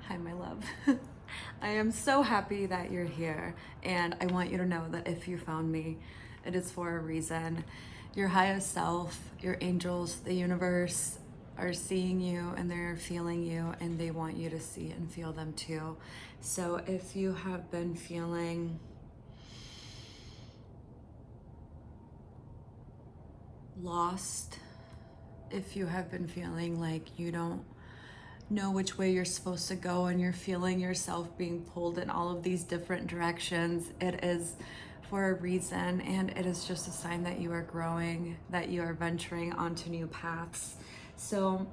Hi, my love. I am so happy that you're here, and I want you to know that if you found me, it is for a reason. Your highest self, your angels, the universe are seeing you and they're feeling you, and they want you to see and feel them too. So if you have been feeling lost, if you have been feeling like you don't know which way you're supposed to go and you're feeling yourself being pulled in all of these different directions, it is for a reason, and it is just a sign that you are growing, that you are venturing onto new paths. So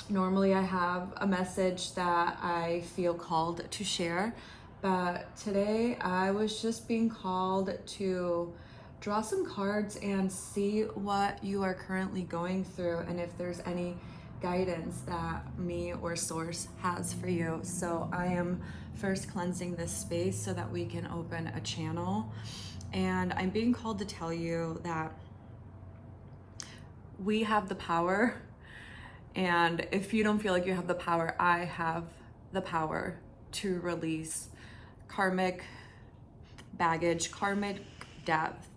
normally I have a message that I feel called to share, but today I was just being called to draw some cards and see what you are currently going through and if there's any guidance that me or source has for you. So I am first cleansing this space so that we can open a channel, and I'm being called to tell you that we have the power. And if you don't feel like you have the power, I have the power to release karmic baggage, karmic depth,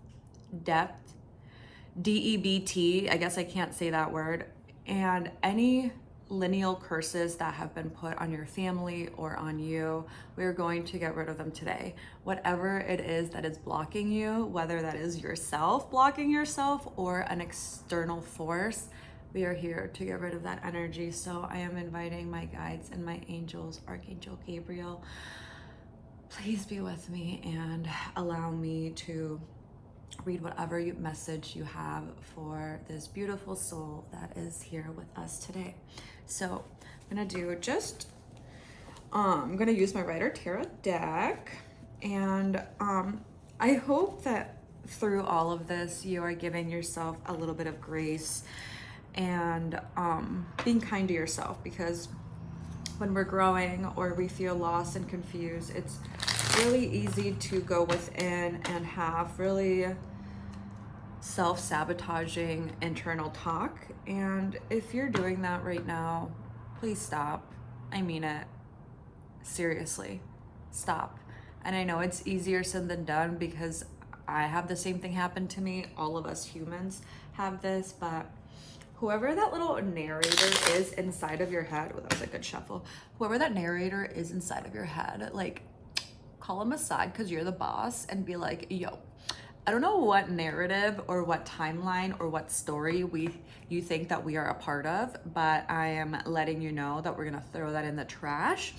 DEBT. I guess I can't say that word. And any lineal curses that have been put on your family or on you, we're going to get rid of them today. Whatever it is that is blocking you, whether that is yourself blocking yourself or an external force, we are here to get rid of that energy. So I am inviting my guides and my angels, Archangel Gabriel, please be with me and allow me to read whatever message you have for this beautiful soul that is here with us today. So I'm gonna do just, I'm gonna use my Rider Tarot deck, and I hope that through all of this, you are giving yourself a little bit of grace and being kind to yourself, because when we're growing or we feel lost and confused, it's really easy to go within and have really self-sabotaging internal talk. And if you're doing that right now, please stop. I mean it. Seriously, stop. And I know it's easier said than done because I have the same thing happen to me. All of us humans have this, but whoever that little narrator is inside of your head, well, that was a good shuffle. Whoever that narrator is inside of your head, like, call them aside because you're the boss and be like, yo, I don't know what narrative or what timeline or what story you think that we are a part of, but I am letting you know that we're gonna throw that in the trash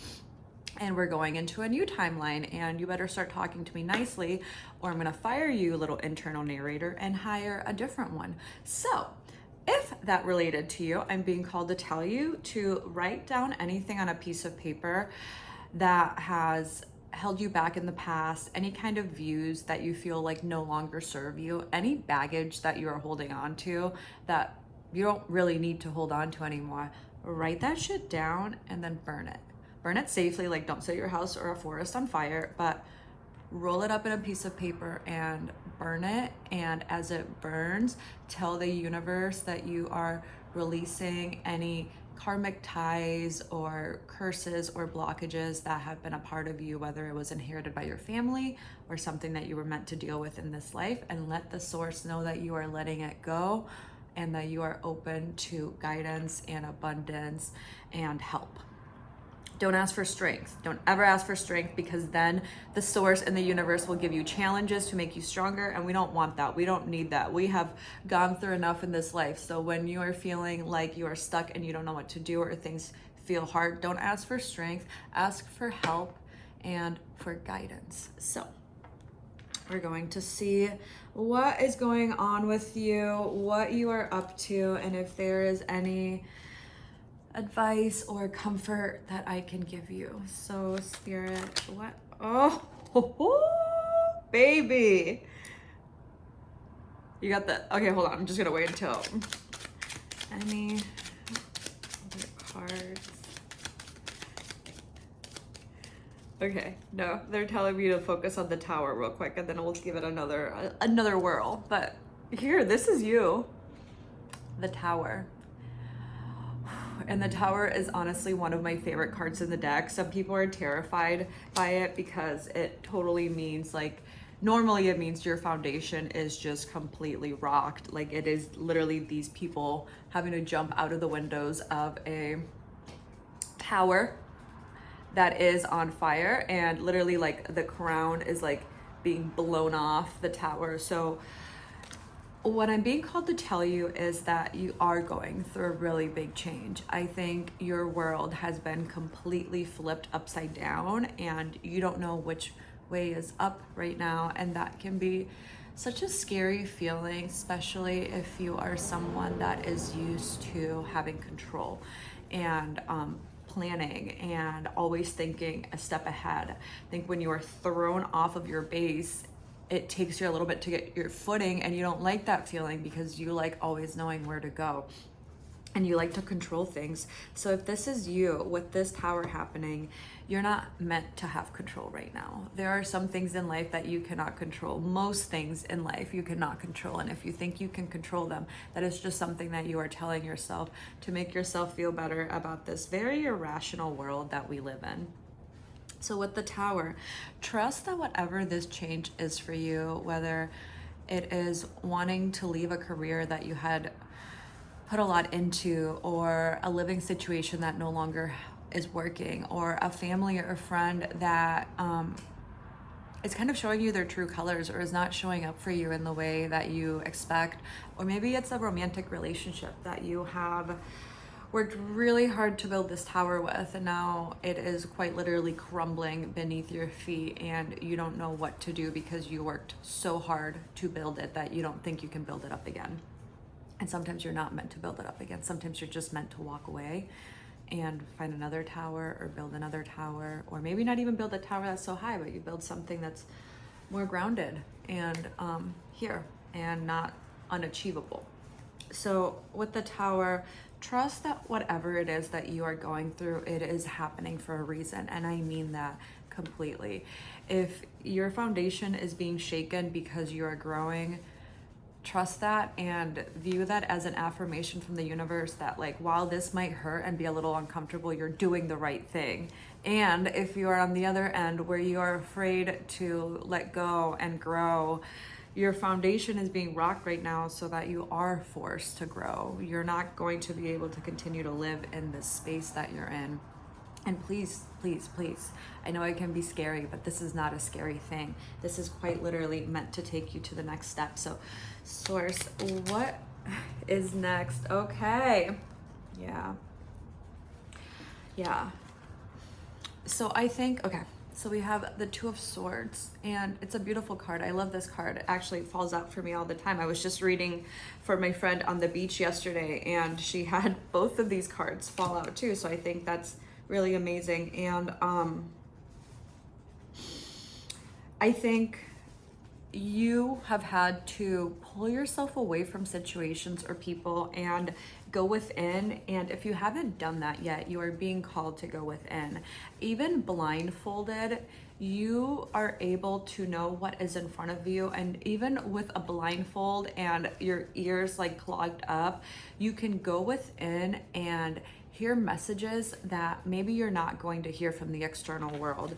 and we're going into a new timeline, and you better start talking to me nicely or I'm gonna fire you, little internal narrator, and hire a different one. So if that related to you, I'm being called to tell you to write down anything on a piece of paper that has held you back in the past, any kind of views that you feel like no longer serve you, any baggage that you are holding on to that you don't really need to hold on to anymore. Write that shit down and then burn it. Burn it safely, like don't set your house or a forest on fire, but roll it up in a piece of paper and burn it. And as it burns, tell the universe that you are releasing any karmic ties or curses or blockages that have been a part of you, whether it was inherited by your family or something that you were meant to deal with in this life, and let the source know that you are letting it go and that you are open to guidance and abundance and help. Don't ask for strength. Don't ever ask for strength, because then the source and the universe will give you challenges to make you stronger, and we don't want that. We don't need that. We have gone through enough in this life. So when you are feeling like you are stuck and you don't know what to do or things feel hard, don't ask for strength. Ask for help and for guidance. So we're going to see what is going on with you, what you are up to, and if there is any advice or comfort that I can give you. So Spirit, what? Oh, baby. You got the, okay, hold on. I'm just gonna wait until any other cards. Okay, no, they're telling me to focus on the Tower real quick and then we'll give it another whirl. But here, this is you. The Tower. And the Tower is honestly one of my favorite cards in the deck. Some people are terrified by it because it totally means like, normally it means your foundation is just completely rocked. Like it is literally these people having to jump out of the windows of a tower that is on fire, and literally like the crown is like being blown off the tower. So what I'm being called to tell you is that you are going through a really big change. I think your world has been completely flipped upside down and you don't know which way is up right now. And that can be such a scary feeling, especially if you are someone that is used to having control and planning and always thinking a step ahead. I think when you are thrown off of your base, it takes you a little bit to get your footing, and you don't like that feeling because you like always knowing where to go and you like to control things. So if this is you with this Tower happening, you're not meant to have control right now. There are some things in life that you cannot control. Most things in life you cannot control. And if you think you can control them, that is just something that you are telling yourself to make yourself feel better about this very irrational world that we live in. So with the Tower, trust that whatever this change is for you, whether it is wanting to leave a career that you had put a lot into, or a living situation that no longer is working, or a family or a friend that is kind of showing you their true colors or is not showing up for you in the way that you expect, or maybe it's a romantic relationship that you have worked really hard to build this tower with, and now it is quite literally crumbling beneath your feet and you don't know what to do because you worked so hard to build it that you don't think you can build it up again. And sometimes you're not meant to build it up again. Sometimes you're just meant to walk away and find another tower or build another tower, or maybe not even build a tower that's so high, but you build something that's more grounded and here and not unachievable. So with the Tower, trust that whatever it is that you are going through, it is happening for a reason. And I mean that completely. If your foundation is being shaken because you are growing, trust that and view that as an affirmation from the universe that, like, while this might hurt and be a little uncomfortable, you're doing the right thing. And if you are on the other end where you are afraid to let go and grow, your foundation is being rocked right now so that you are forced to grow. You're not going to be able to continue to live in this space that you're in. And please, please, please, I know it can be scary, but this is not a scary thing. This is quite literally meant to take you to the next step. So, Source, what is next? Okay. Yeah. So I think, okay. So we have the Two of Swords, and it's a beautiful card. I love this card. It actually falls out for me all the time. I was just reading for my friend on the beach yesterday, and she had both of these cards fall out too. So I think that's really amazing. And I think you have had to pull yourself away from situations or people and go within. And if you haven't done that yet, you are being called to go within. Even blindfolded, you are able to know what is in front of you. And even with a blindfold and your ears like clogged up, you can go within and hear messages that maybe you're not going to hear from the external world.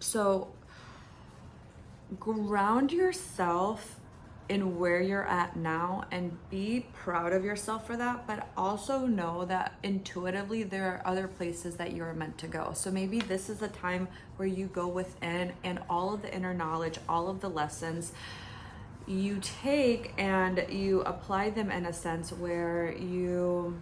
So ground yourself in where you're at now and be proud of yourself for that, but also know that intuitively there are other places that you are meant to go. So maybe this is a time where you go within, and all of the inner knowledge, all of the lessons you take and you apply them in a sense where you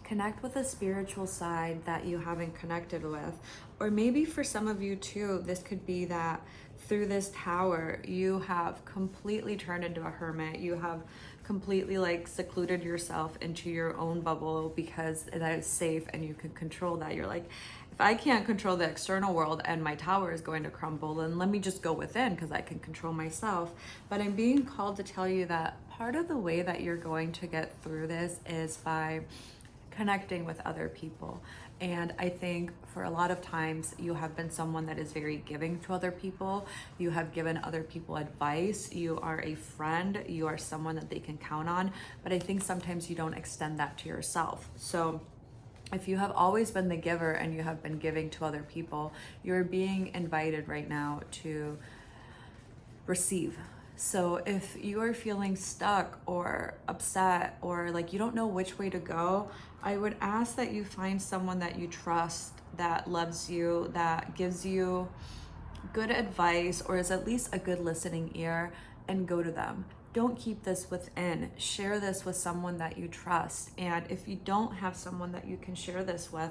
connect with a spiritual side that you haven't connected with. Or maybe for some of you too, this could be that through this tower, you have completely turned into a hermit. You have completely like secluded yourself into your own bubble because that is safe and you can control that. You're like, if I can't control the external world and my tower is going to crumble, then let me just go within because I can control myself. But I'm being called to tell you that part of the way that you're going to get through this is by connecting with other people. And I think for a lot of times you have been someone that is very giving to other people. You have given other people advice. You are a friend. You are someone that they can count on. But I think sometimes you don't extend that to yourself. So if you have always been the giver and you have been giving to other people, you're being invited right now to receive. So if you are feeling stuck or upset or like you don't know which way to go, I would ask that you find someone that you trust, that loves you, that gives you good advice or is at least a good listening ear, and go to them. Don't keep this within. Share this with someone that you trust. And if you don't have someone that you can share this with,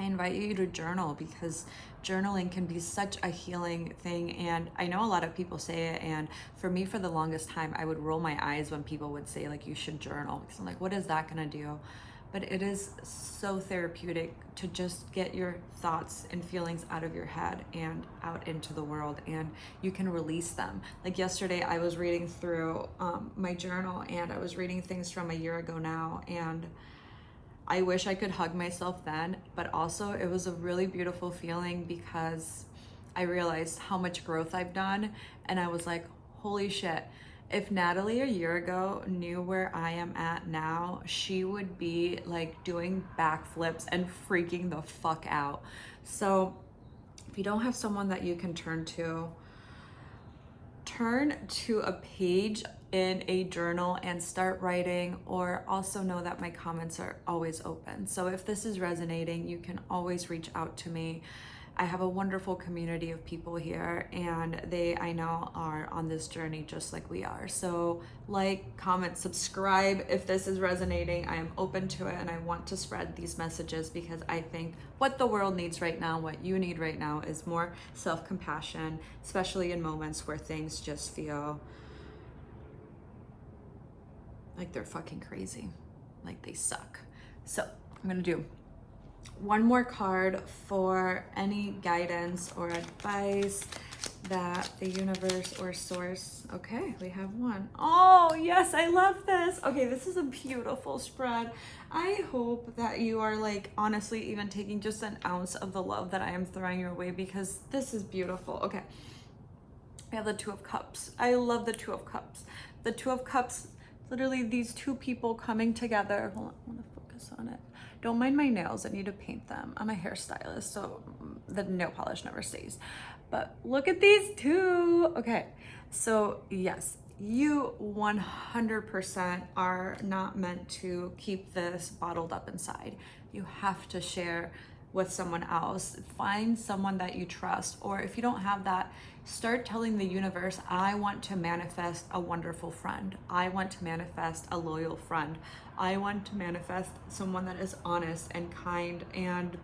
I invite you to journal, because journaling can be such a healing thing. And I know a lot of people say it, and for me, for the longest time, I would roll my eyes when people would say like you should journal, because I'm like, what is that gonna do? But it is so therapeutic to just get your thoughts and feelings out of your head and out into the world, and you can release them. Like yesterday, I was reading through my journal, and I was reading things from a year ago now, and I wish I could hug myself then, but also it was a really beautiful feeling because I realized how much growth I've done, and I was like, holy shit. If Natalie a year ago knew where I am at now, she would be like doing backflips and freaking the fuck out. So if you don't have someone that you can turn to a page in a journal and start writing, or also know that my comments are always open. So if this is resonating, you can always reach out to me. I have a wonderful community of people here, and they, I know, are on this journey just like we are. So like, comment, subscribe if this is resonating. I am open to it, and I want to spread these messages because I think what the world needs right now, what you need right now, is more self-compassion, especially in moments where things just feel like they're fucking crazy, like they suck. So I'm gonna do one more card for any guidance or advice that the universe or source. Okay, we have one. Oh yes, I love this. Okay, this is a beautiful spread. I hope that you are like honestly even taking just an ounce of the love that I am throwing your way, because this is beautiful. Okay, we have the Two of Cups. I love the Two of Cups. The Two of Cups, literally these two people coming together. Hold on, I want to focus on it. Don't mind my nails, I need to paint them. I'm a hairstylist, so the nail polish never stays. But look at these two. Okay, so yes, you 100% are not meant to keep this bottled up inside. You have to share with someone else. Find someone that you trust, or if you don't have that, start telling the universe, I want to manifest a wonderful friend. I want to manifest a loyal friend. I want to manifest someone that is honest and kind, and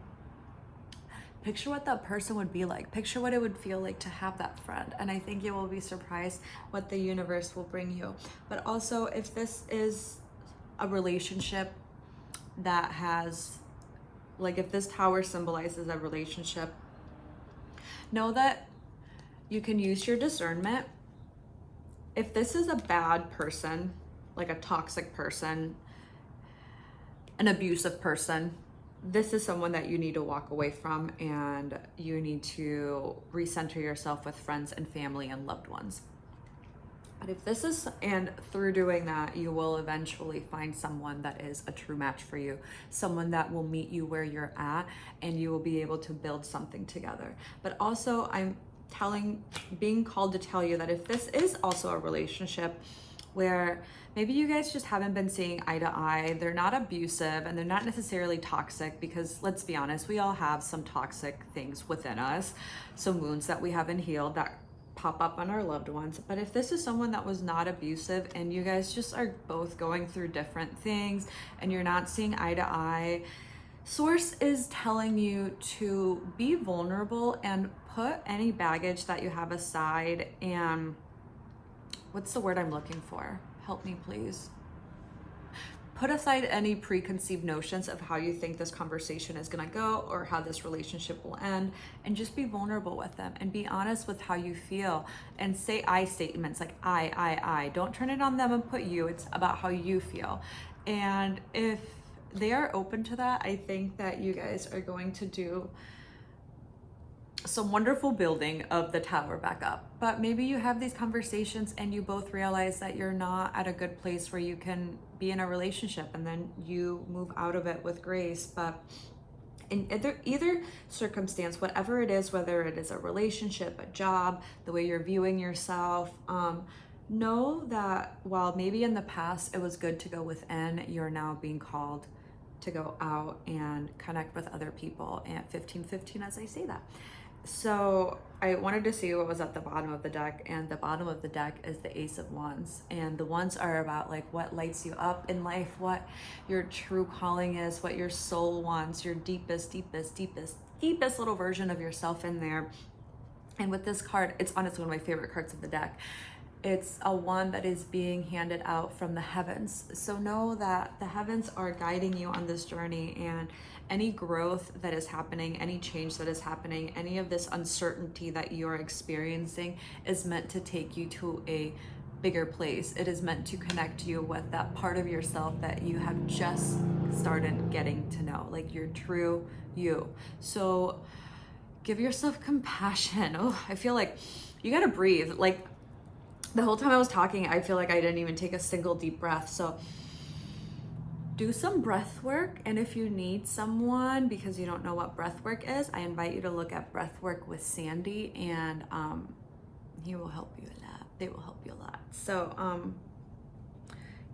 picture what that person would be like. Picture what it would feel like to have that friend. And I think you will be surprised what the universe will bring you. But also, if this is a relationship that has, like if this tower symbolizes a relationship, know that you can use your discernment. If this is a bad person, like a toxic person, an abusive person, this is someone that you need to walk away from, and you need to recenter yourself with friends and family and loved ones. But if this is, and through doing that, you will eventually find someone that is a true match for you, someone that will meet you where you're at, and you will be able to build something together. But also, being called to tell you that if this is also a relationship where maybe you guys just haven't been seeing eye to eye, they're not abusive and they're not necessarily toxic, because let's be honest, we all have some toxic things within us, some wounds that we haven't healed that pop up on our loved ones. But if this is someone that was not abusive, and you guys just are both going through different things and you're not seeing eye to eye, Source is telling you to be vulnerable and put any baggage that you have aside, and what's the word I'm looking for? Help me, please. Put aside any preconceived notions of how you think this conversation is gonna go or how this relationship will end, and just be vulnerable with them and be honest with how you feel, and say I statements like I. Don't turn it on them and put you. It's about how you feel. And if they are open to that. I think that you guys are going to do some wonderful building of the tower back up. But maybe you have these conversations and you both realize that you're not at a good place where you can be in a relationship, and then you move out of it with grace. But in either circumstance, whatever it is, whether it is a relationship, a job, the way you're viewing yourself, know that while maybe in the past it was good to go within, you're now being called to go out and connect with other people at 15:15 as I say that. So I wanted to see what was at the bottom of the deck, and the bottom of the deck is the Ace of Wands. And the wands are about like what lights you up in life, what your true calling is, what your soul wants, your deepest little version of yourself in there. And with this card, it's honestly one of my favorite cards of the deck. It's a wand that is being handed out from the heavens. So know that the heavens are guiding you on this journey, and any growth that is happening, any change that is happening, any of this uncertainty that you're experiencing is meant to take you to a bigger place. It is meant to connect you with that part of yourself that you have just started getting to know, like your true you. So give yourself compassion. Oh, I feel like you gotta breathe. Like the whole time I was talking, I feel like I didn't even take a single deep breath. So do some breath work. And if you need someone because you don't know what breath work is, I invite you to look at breath work with Sandy, and he will help you a lot. They will help you a lot. So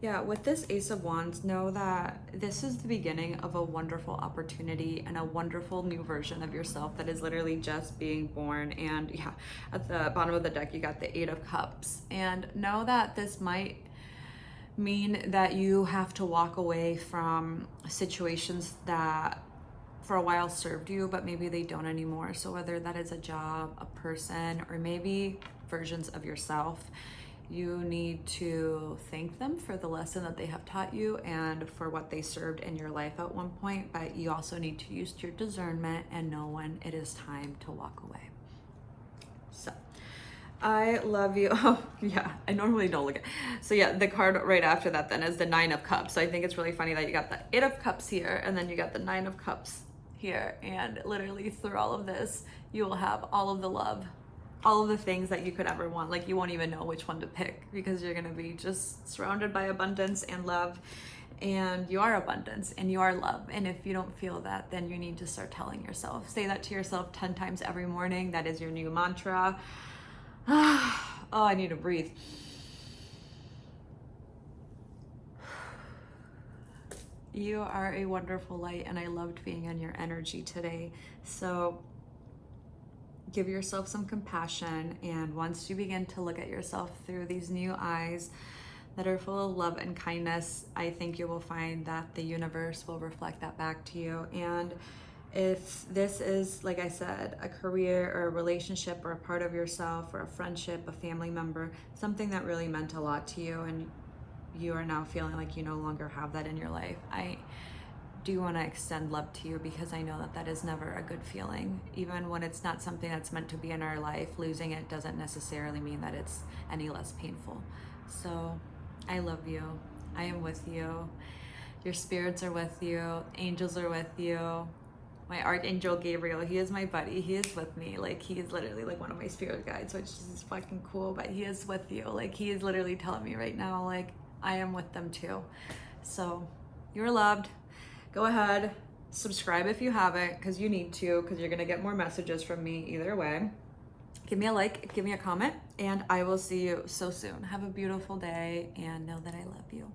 yeah, with this Ace of Wands, know that this is the beginning of a wonderful opportunity and a wonderful new version of yourself that is literally just being born. And yeah, at the bottom of the deck, you got the Eight of Cups. And know that this might mean that you have to walk away from situations that for a while served you, but maybe they don't anymore. So whether that is a job, a person, or maybe versions of yourself, you need to thank them for the lesson that they have taught you and for what they served in your life at one point. But you also need to use your discernment and know when it is time to walk away. So I love you. Oh, yeah, I normally don't look at. So yeah, the card right after that then is the Nine of Cups. So I think it's really funny that you got the Eight of Cups here and then you got the Nine of Cups here. And literally through all of this, you will have all of the love, all of the things that you could ever want. Like you won't even know which one to pick because you're gonna be just surrounded by abundance and love. And you are abundance and you are love. And if you don't feel that, then you need to start telling yourself. Say that to yourself 10 times every morning. That is your new mantra. Oh, I need to breathe. You are a wonderful light, and I loved being in your energy today. So give yourself some compassion, and once you begin to look at yourself through these new eyes that are full of love and kindness, I think you will find that the universe will reflect that back to you. And if this is, like I said, a career or a relationship or a part of yourself or a friendship, a family member, something that really meant a lot to you and you are now feeling like you no longer have that in your life, I do want to extend love to you because I know that that is never a good feeling. Even when it's not something that's meant to be in our life, losing it doesn't necessarily mean that it's any less painful. So I love you. I am with you. Your spirits are with you. Angels are with you. My Archangel Gabriel, he is my buddy. He is with me. Like, he is literally like one of my spirit guides, which is fucking cool, but he is with you. Like, he is literally telling me right now, like, I am with them too. So you're loved. Go ahead, subscribe if you haven't, because you need to, because you're going to get more messages from me either way. Give me a like, give me a comment, and I will see you so soon. Have a beautiful day, and know that I love you.